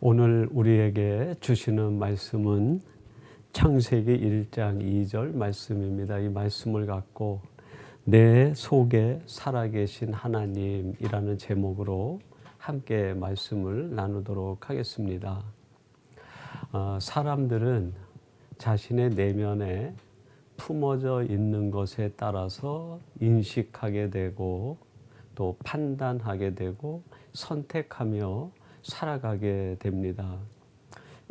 오늘 우리에게 주시는 말씀은 창세기 1장 2절 말씀입니다. 이 말씀을 갖고 내 속에 살아계신 하나님이라는 제목으로 함께 말씀을 나누도록 하겠습니다. 사람들은 자신의 내면에 품어져 있는 것에 따라서 인식하게 되고 또 판단하게 되고 선택하며 살아가게 됩니다.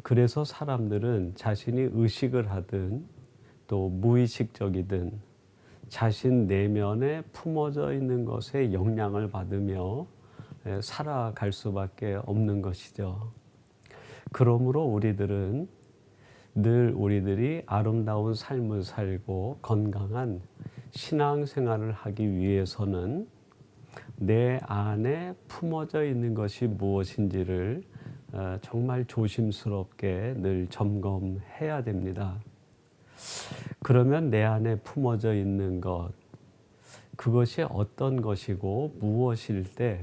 그래서 사람들은 자신이 의식을 하든 또 무의식적이든 자신 내면에 품어져 있는 것에 영향을 받으며 살아갈 수밖에 없는 것이죠. 그러므로 우리들은 늘 우리들이 아름다운 삶을 살고 건강한 신앙생활을 하기 위해서는 내 안에 품어져 있는 것이 무엇인지를 정말 조심스럽게 늘 점검해야 됩니다. 그러면 내 안에 품어져 있는 것, 그것이 어떤 것이고 무엇일 때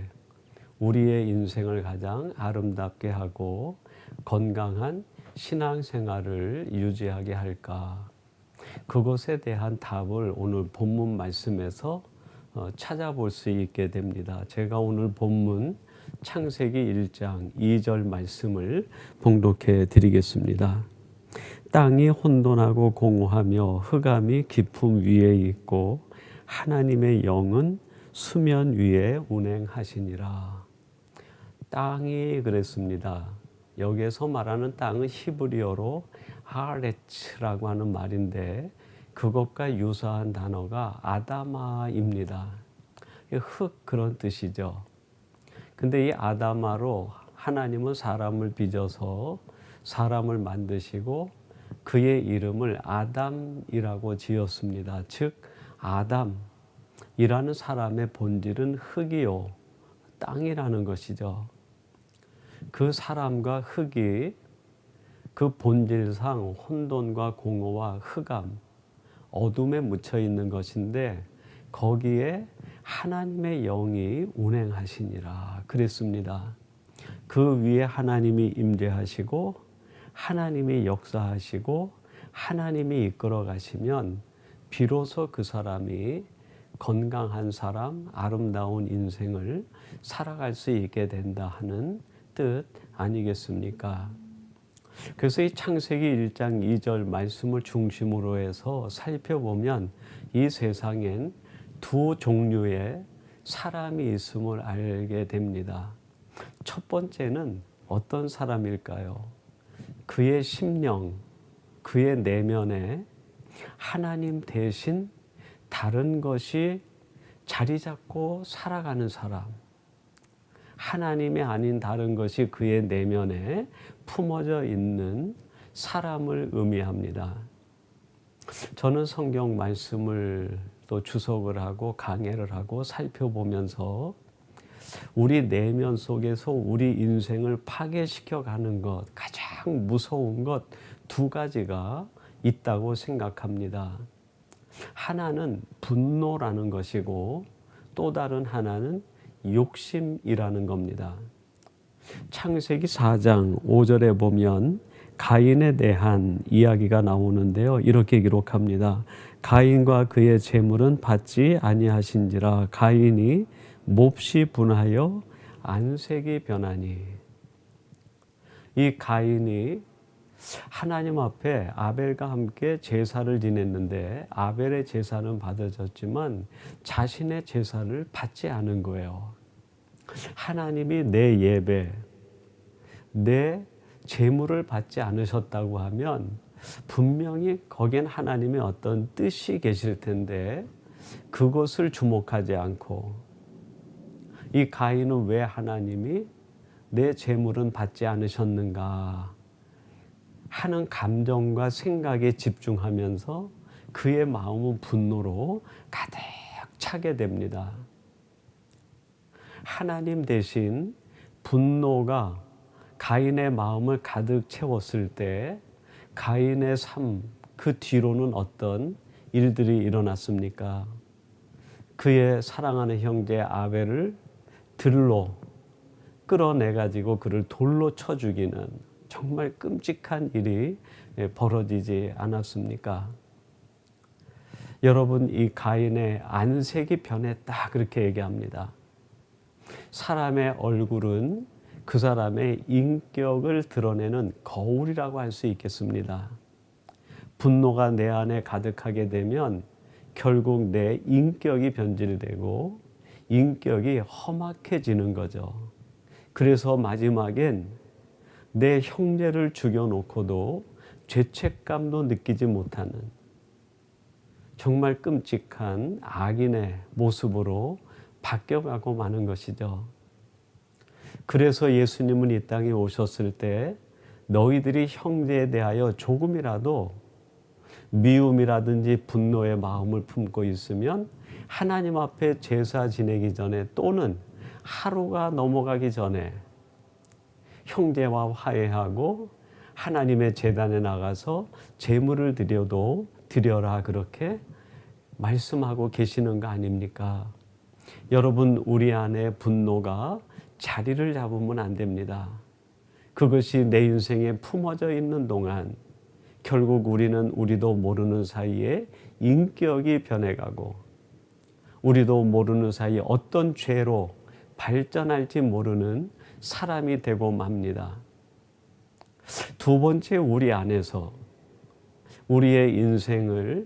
우리의 인생을 가장 아름답게 하고 건강한 신앙생활을 유지하게 할까? 그것에 대한 답을 오늘 본문 말씀에서 찾아볼 수 있게 됩니다. 제가 오늘 본문 창세기 1장 2절 말씀을 봉독해 드리겠습니다. 땅이 혼돈하고 공허하며 흑암이 깊음 위에 있고 하나님의 영은 수면 위에 운행하시니라. 땅이 그랬습니다. 여기에서 말하는 땅은 히브리어로 하레츠라고 하는 말인데 그것과 유사한 단어가 아다마입니다. 흙 그런 뜻이죠. 근데 이 아다마로 하나님은 사람을 빚어서 사람을 만드시고 그의 이름을 아담이라고 지었습니다. 즉 아담이라는 사람의 본질은 흙이요 땅이라는 것이죠. 그 사람과 흙이 그 본질상 혼돈과 공허와 흑암 어둠에 묻혀 있는 것인데 거기에 하나님의 영이 운행하시니라 그랬습니다. 그 위에 하나님이 임재하시고 하나님이 역사하시고 하나님이 이끌어 가시면 비로소 그 사람이 건강한 사람, 아름다운 인생을 살아갈 수 있게 된다 하는 뜻 아니겠습니까? 그래서 이 창세기 1장 2절 말씀을 중심으로 해서 살펴보면 이 세상엔 두 종류의 사람이 있음을 알게 됩니다. 첫 번째는 어떤 사람일까요? 그의 심령, 그의 내면에 하나님 대신 다른 것이 자리 잡고 살아가는 사람. 하나님이 아닌 다른 것이 그의 내면에 품어져 있는 사람을 의미합니다. 저는 성경 말씀을 또 주석을 하고 강해를 하고 살펴보면서 우리 내면 속에서 우리 인생을 파괴시켜 가는 것, 가장 무서운 것 두 가지가 있다고 생각합니다. 하나는 분노라는 것이고 또 다른 하나는 욕심이라는 겁니다. 창세기 4장 5절에 보면 가인에 대한 이야기가 나오는데요. 이렇게 기록합니다. 가인과 그의 재물은 받지 아니하신지라 가인이 몹시 분하여 안색이 변하니. 이 가인이 하나님 앞에 아벨과 함께 제사를 지냈는데 아벨의 제사는 받아졌지만 자신의 제사를 받지 않은 거예요. 하나님이 내 예배, 내 제물을 받지 않으셨다고 하면 분명히 거기엔 하나님의 어떤 뜻이 계실 텐데 그것을 주목하지 않고 이 가인은 왜 하나님이 내 제물은 받지 않으셨는가 하는 감정과 생각에 집중하면서 그의 마음은 분노로 가득 차게 됩니다. 하나님 대신 분노가 가인의 마음을 가득 채웠을 때 가인의 삶, 그 뒤로는 어떤 일들이 일어났습니까? 그의 사랑하는 형제 아벨을 들로 끌어내가지고 그를 돌로 쳐 죽이는 정말 끔찍한 일이 벌어지지 않았습니까? 여러분, 이 가인의 안색이 변했다 그렇게 얘기합니다. 사람의 얼굴은 그 사람의 인격을 드러내는 거울이라고 할 수 있겠습니다. 분노가 내 안에 가득하게 되면 결국 내 인격이 변질되고 인격이 험악해지는 거죠. 그래서 마지막엔 내 형제를 죽여놓고도 죄책감도 느끼지 못하는 정말 끔찍한 악인의 모습으로 바뀌어가고 마는 것이죠. 그래서 예수님은 이 땅에 오셨을 때 너희들이 형제에 대하여 조금이라도 미움이라든지 분노의 마음을 품고 있으면 하나님 앞에 제사 지내기 전에 또는 하루가 넘어가기 전에 형제와 화해하고 하나님의 제단에 나가서 제물을 드려라 그렇게 말씀하고 계시는 거 아닙니까? 여러분, 우리 안에 분노가 자리를 잡으면 안 됩니다. 그것이 내 인생에 품어져 있는 동안 결국 우리도 모르는 사이에 인격이 변해가고 우리도 모르는 사이에 어떤 죄로 발전할지 모르는 사람이 되고 맙니다. 두 번째, 우리 안에서 우리의 인생을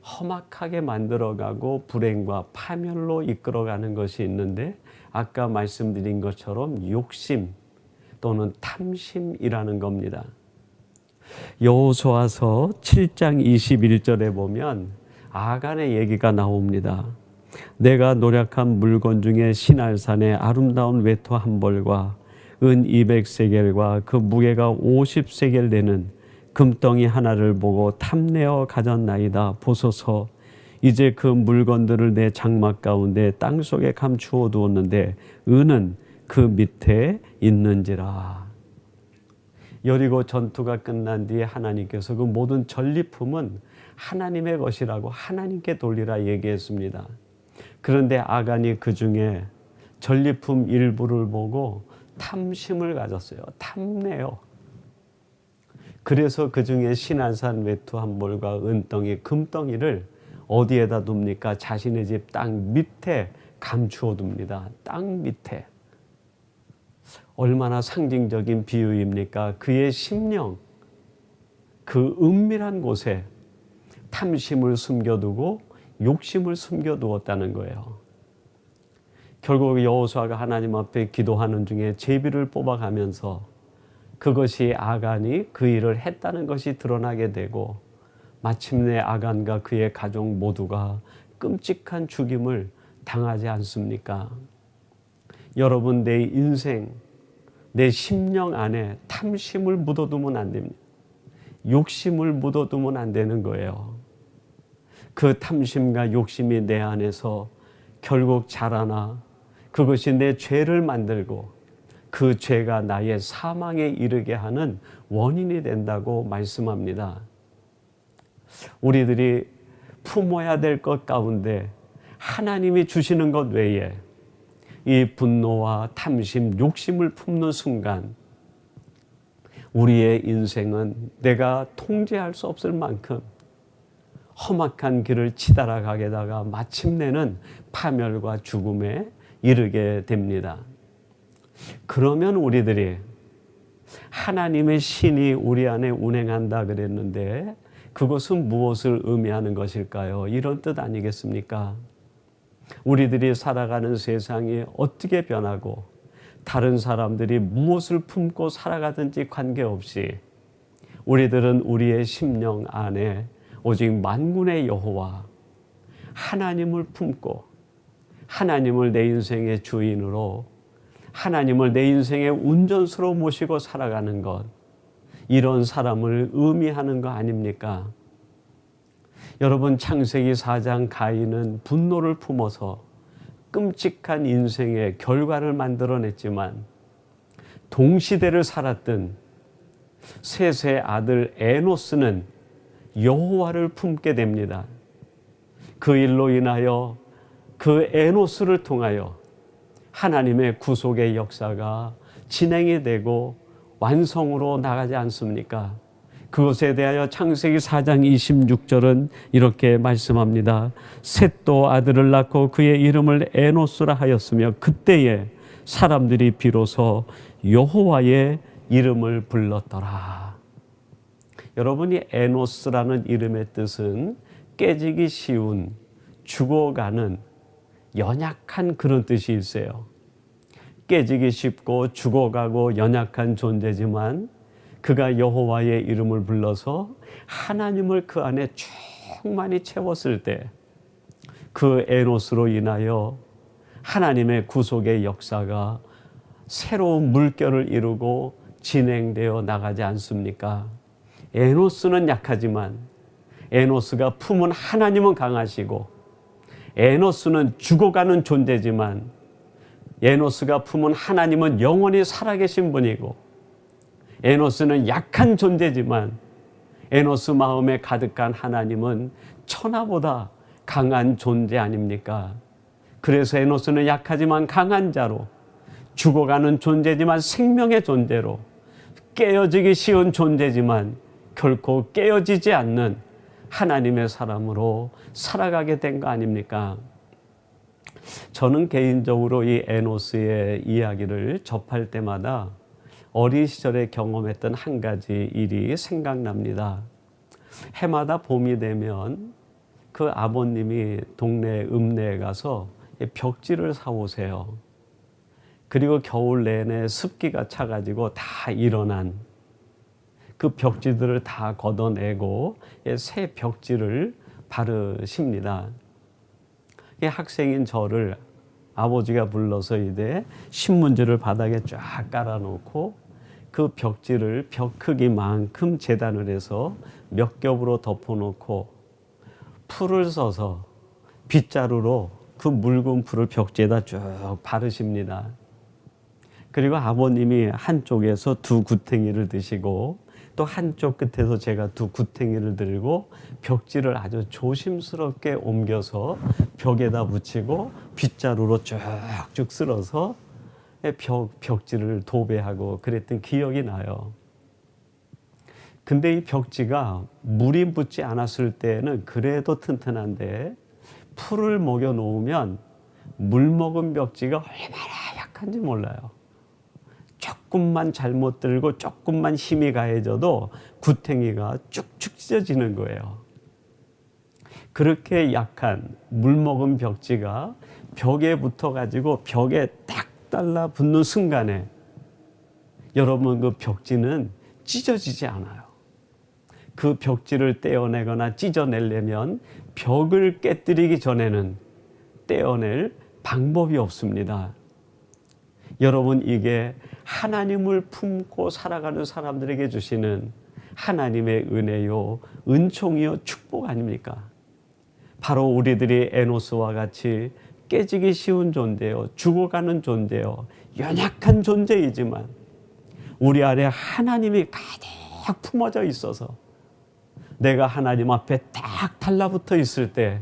험악하게 만들어가고 불행과 파멸로 이끌어가는 것이 있는데 아까 말씀드린 것처럼 욕심 또는 탐심이라는 겁니다. 여호수아서 7장 21절에 보면 아간의 얘기가 나옵니다. 내가 노력한 물건 중에 시날산의 아름다운 외투 한 벌과 은 200세겔과 그 무게가 50세겔 되는 금덩이 하나를 보고 탐내어 가졌나이다. 보소서, 이제 그 물건들을 내 장막 가운데 땅속에 감추어 두었는데 은은 그 밑에 있는지라. 여리고 전투가 끝난 뒤에 하나님께서 그 모든 전리품은 하나님의 것이라고 하나님께 돌리라 얘기했습니다. 그런데 아간이 그 중에 전리품 일부를 보고 탐심을 가졌어요. 탐내요. 그래서 그 중에 시난산 외투 한 벌과 은덩이, 금덩이를 어디에다 둡니까? 자신의 집 땅 밑에 감추어 둡니다. 땅 밑에. 얼마나 상징적인 비유입니까? 그의 심령, 그 은밀한 곳에 탐심을 숨겨두고 욕심을 숨겨두었다는 거예요. 결국 여호수아가 하나님 앞에 기도하는 중에 제비를 뽑아가면서 그것이 아간이 그 일을 했다는 것이 드러나게 되고 마침내 아간과 그의 가족 모두가 끔찍한 죽임을 당하지 않습니까? 여러분, 내 인생, 내 심령 안에 탐심을 묻어두면 안 됩니다. 욕심을 묻어두면 안 되는 거예요. 그 탐심과 욕심이 내 안에서 결국 자라나 그것이 내 죄를 만들고 그 죄가 나의 사망에 이르게 하는 원인이 된다고 말씀합니다. 우리들이 품어야 될 것 가운데 하나님이 주시는 것 외에 이 분노와 탐심, 욕심을 품는 순간 우리의 인생은 내가 통제할 수 없을 만큼 험악한 길을 치달아가게 다가 마침내는 파멸과 죽음에 이르게 됩니다. 그러면 우리들이 하나님의 신이 우리 안에 운행한다 그랬는데 그것은 무엇을 의미하는 것일까요? 이런 뜻 아니겠습니까? 우리들이 살아가는 세상이 어떻게 변하고 다른 사람들이 무엇을 품고 살아가든지 관계없이 우리들은 우리의 심령 안에 오직 만군의 여호와 하나님을 품고 하나님을 내 인생의 주인으로 하나님을 내 인생의 운전수로 모시고 살아가는 것, 이런 사람을 의미하는 거 아닙니까? 여러분, 창세기 4장 가인은 분노를 품어서 끔찍한 인생의 결과를 만들어냈지만 동시대를 살았던 셋의 아들 에노스는 여호와를 품게 됩니다. 그 일로 인하여 그 에노스를 통하여 하나님의 구속의 역사가 진행이 되고 완성으로 나가지 않습니까? 그것에 대하여 창세기 4장 26절은 이렇게 말씀합니다. 셋도 아들을 낳고 그의 이름을 에노스라 하였으며 그때에 사람들이 비로소 여호와의 이름을 불렀더라. 여러분이 에노스라는 이름의 뜻은 깨지기 쉬운, 죽어가는, 연약한 그런 뜻이 있어요. 깨지기 쉽고 죽어가고 연약한 존재지만 그가 여호와의 이름을 불러서 하나님을 그 안에 충만히 채웠을 때 그 에노스로 인하여 하나님의 구속의 역사가 새로운 물결을 이루고 진행되어 나가지 않습니까? 에노스는 약하지만 에노스가 품은 하나님은 강하시고, 에노스는 죽어가는 존재지만 에노스가 품은 하나님은 영원히 살아계신 분이고, 에노스는 약한 존재지만 에노스 마음에 가득한 하나님은 천하보다 강한 존재 아닙니까? 그래서 에노스는 약하지만 강한 자로, 죽어가는 존재지만 생명의 존재로, 깨어지기 쉬운 존재지만 결코 깨어지지 않는 하나님의 사람으로 살아가게 된 거 아닙니까? 저는 개인적으로 이 에노스의 이야기를 접할 때마다 어린 시절에 경험했던 한 가지 일이 생각납니다. 해마다 봄이 되면 그 아버님이 동네 읍내에 가서 벽지를 사오세요. 그리고 겨울 내내 습기가 차가지고 다 일어난 그 벽지들을 다 걷어내고 새 벽지를 바르십니다. 학생인 저를 아버지가 불러서 이제 신문지를 바닥에 쫙 깔아놓고 그 벽지를 벽 크기만큼 재단을 해서 몇 겹으로 덮어놓고 풀을 써서 빗자루로 그 묽은 풀을 벽지에다 쭉 바르십니다. 그리고 아버님이 한쪽에서 두 구탱이를 드시고 또 한쪽 끝에서 제가 두 구탱이를 들고 벽지를 아주 조심스럽게 옮겨서 벽에다 붙이고 빗자루로 쭉쭉 쓸어서 벽지를 도배하고 그랬던 기억이 나요. 근데 이 벽지가 물이 묻지 않았을 때는 그래도 튼튼한데 풀을 먹여 놓으면 물 먹은 벽지가 얼마나 약한지 몰라요. 조금만 잘못 들고 조금만 힘이 가해져도 구탱이가 쭉쭉 찢어지는 거예요. 그렇게 약한 물 먹은 벽지가 벽에 붙어가지고 벽에 딱 달라붙는 순간에 여러분 그 벽지는 찢어지지 않아요. 그 벽지를 떼어내거나 찢어내려면 벽을 깨뜨리기 전에는 떼어낼 방법이 없습니다. 여러분 이게 하나님을 품고 살아가는 사람들에게 주시는 하나님의 은혜요, 은총이요, 축복 아닙니까? 바로 우리들이 에노스와 같이 깨지기 쉬운 존재요, 죽어가는 존재요, 연약한 존재이지만 우리 안에 하나님이 가득 품어져 있어서 내가 하나님 앞에 딱 달라붙어 있을 때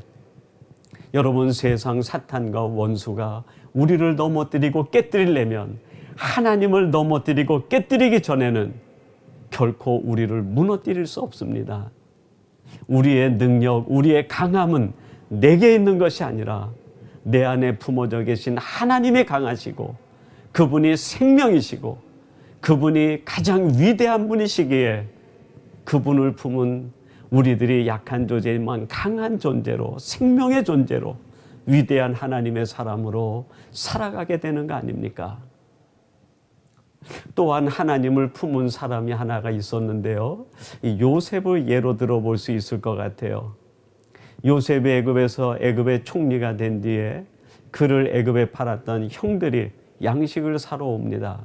여러분 세상 사탄과 원수가 우리를 넘어뜨리고 깨뜨리려면 하나님을 넘어뜨리고 깨뜨리기 전에는 결코 우리를 무너뜨릴 수 없습니다. 우리의 능력, 우리의 강함은 내게 있는 것이 아니라 내 안에 품어져 계신 하나님이 강하시고 그분이 생명이시고 그분이 가장 위대한 분이시기에 그분을 품은 우리들이 약한 존재지만 강한 존재로, 생명의 존재로, 위대한 하나님의 사람으로 살아가게 되는 거 아닙니까? 또한 하나님을 품은 사람이 하나가 있었는데요, 이 요셉을 예로 들어볼 수 있을 것 같아요. 요셉이 애굽에서 애굽의 총리가 된 뒤에 그를 애굽에 팔았던 형들이 양식을 사러 옵니다.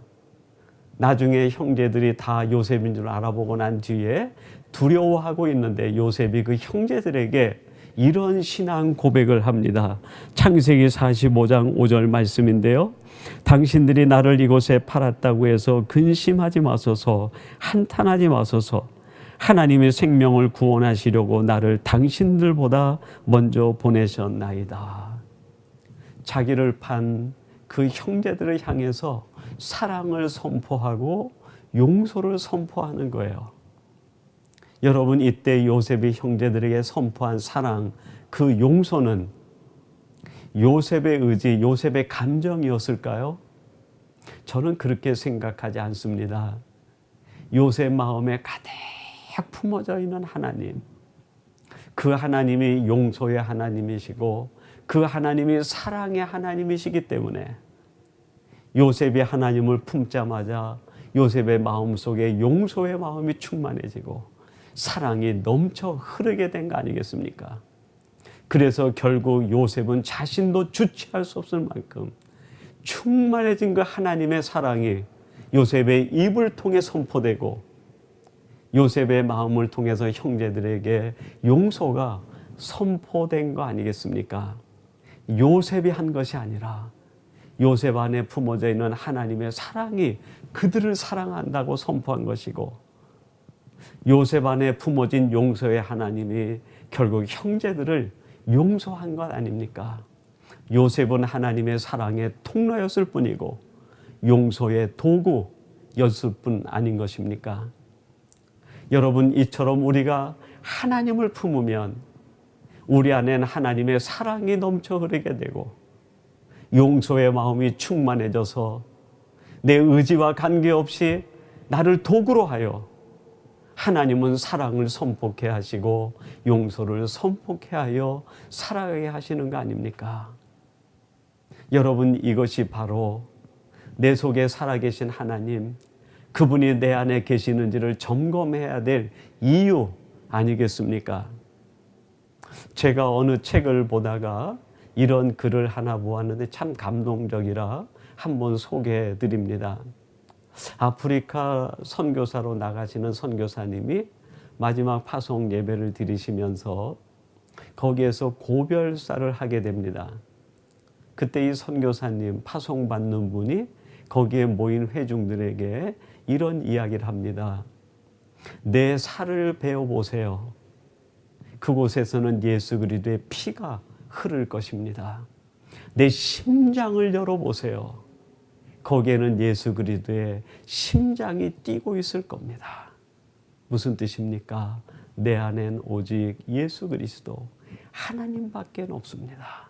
나중에 형제들이 다 요셉인 줄 알아보고 난 뒤에 두려워하고 있는데 요셉이 그 형제들에게 이런 신앙 고백을 합니다. 창세기 45장 5절 말씀인데요. 당신들이 나를 이곳에 팔았다고 해서 근심하지 마소서, 한탄하지 마소서. 하나님의 생명을 구원하시려고 나를 당신들보다 먼저 보내셨나이다. 자기를 판 그 형제들을 향해서 사랑을 선포하고 용서를 선포하는 거예요. 여러분, 이때 요셉이 형제들에게 선포한 사랑, 그 용서는 요셉의 의지, 요셉의 감정이었을까요? 저는 그렇게 생각하지 않습니다. 요셉 마음에 가득 품어져 있는 하나님, 그 하나님이 용서의 하나님이시고 그 하나님이 사랑의 하나님이시기 때문에 요셉이 하나님을 품자마자 요셉의 마음속에 용서의 마음이 충만해지고 사랑이 넘쳐 흐르게 된 거 아니겠습니까? 그래서 결국 요셉은 자신도 주체할 수 없을 만큼 충만해진 그 하나님의 사랑이 요셉의 입을 통해 선포되고 요셉의 마음을 통해서 형제들에게 용서가 선포된 거 아니겠습니까? 요셉이 한 것이 아니라 요셉 안에 품어져 있는 하나님의 사랑이 그들을 사랑한다고 선포한 것이고, 요셉 안에 품어진 용서의 하나님이 결국 형제들을 용서한 것 아닙니까? 요셉은 하나님의 사랑의 통로였을 뿐이고 용서의 도구였을 뿐 아닌 것입니까? 여러분, 이처럼 우리가 하나님을 품으면 우리 안에는 하나님의 사랑이 넘쳐 흐르게 되고 용서의 마음이 충만해져서 내 의지와 관계없이 나를 도구로 하여 하나님은 사랑을 선포케 하시고 용서를 선포케 하여 살아가게 하시는 거 아닙니까? 여러분, 이것이 바로 내 속에 살아계신 하나님, 그분이 내 안에 계시는지를 점검해야 될 이유 아니겠습니까? 제가 어느 책을 보다가 이런 글을 하나 보았는데 참 감동적이라 한번 소개해 드립니다. 아프리카 선교사로 나가시는 선교사님이 마지막 파송 예배를 드리시면서 거기에서 고별사를 하게 됩니다. 그때 이 선교사님, 파송 받는 분이 거기에 모인 회중들에게 이런 이야기를 합니다. 내 살을 베어보세요. 그곳에서는 예수 그리스도의 피가 흐를 것입니다. 내 심장을 열어보세요. 거기에는 예수 그리스도의 심장이 뛰고 있을 겁니다. 무슨 뜻입니까? 내 안엔 오직 예수 그리스도 하나님밖에 없습니다.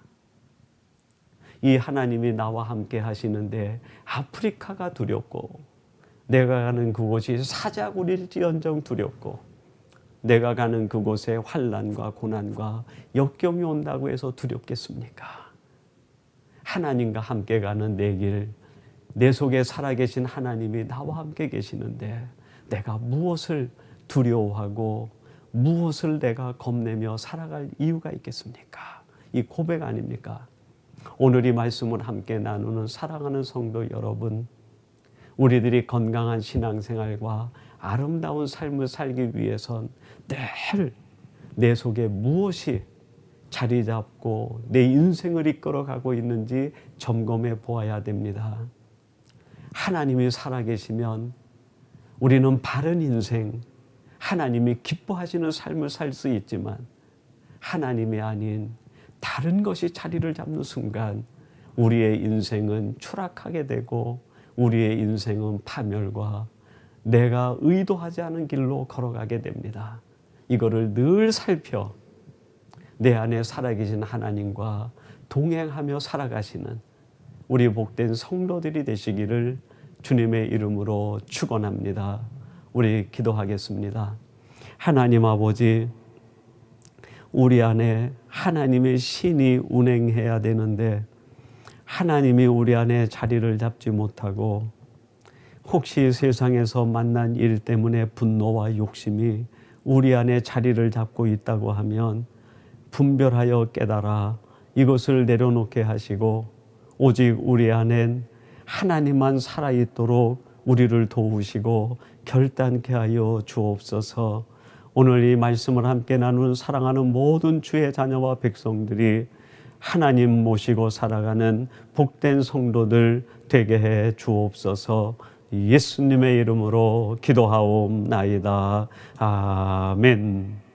이 하나님이 나와 함께 하시는데 아프리카가 두렵고 내가 가는 그곳이 사자굴일지언정 두렵고 내가 가는 그곳에 환난과 고난과 역경이 온다고 해서 두렵겠습니까? 하나님과 함께 가는 내 길, 내 속에 살아계신 하나님이 나와 함께 계시는데 내가 무엇을 두려워하고 무엇을 내가 겁내며 살아갈 이유가 있겠습니까? 이 고백 아닙니까? 오늘 이 말씀을 함께 나누는 사랑하는 성도 여러분, 우리들이 건강한 신앙생활과 아름다운 삶을 살기 위해선 늘 내 속에 무엇이 자리 잡고 내 인생을 이끌어가고 있는지 점검해 보아야 됩니다. 하나님이 살아계시면 우리는 바른 인생, 하나님이 기뻐하시는 삶을 살 수 있지만 하나님이 아닌 다른 것이 자리를 잡는 순간 우리의 인생은 추락하게 되고 우리의 인생은 파멸과 내가 의도하지 않은 길로 걸어가게 됩니다. 이거를 늘 살펴 내 안에 살아계신 하나님과 동행하며 살아가시는 우리 복된 성도들이 되시기를 주님의 이름으로 축원합니다. 우리 기도하겠습니다. 하나님 아버지, 우리 안에 하나님의 신이 운행해야 되는데 하나님이 우리 안에 자리를 잡지 못하고 혹시 세상에서 만난 일 때문에 분노와 욕심이 우리 안에 자리를 잡고 있다고 하면 분별하여 깨달아 이것을 내려놓게 하시고 오직 우리 안엔 하나님만 살아있도록 우리를 도우시고 결단케 하여 주옵소서. 오늘 이 말씀을 함께 나누는 사랑하는 모든 주의 자녀와 백성들이 하나님 모시고 살아가는 복된 성도들 되게 해 주옵소서. 예수님의 이름으로 기도하옵나이다. 아멘.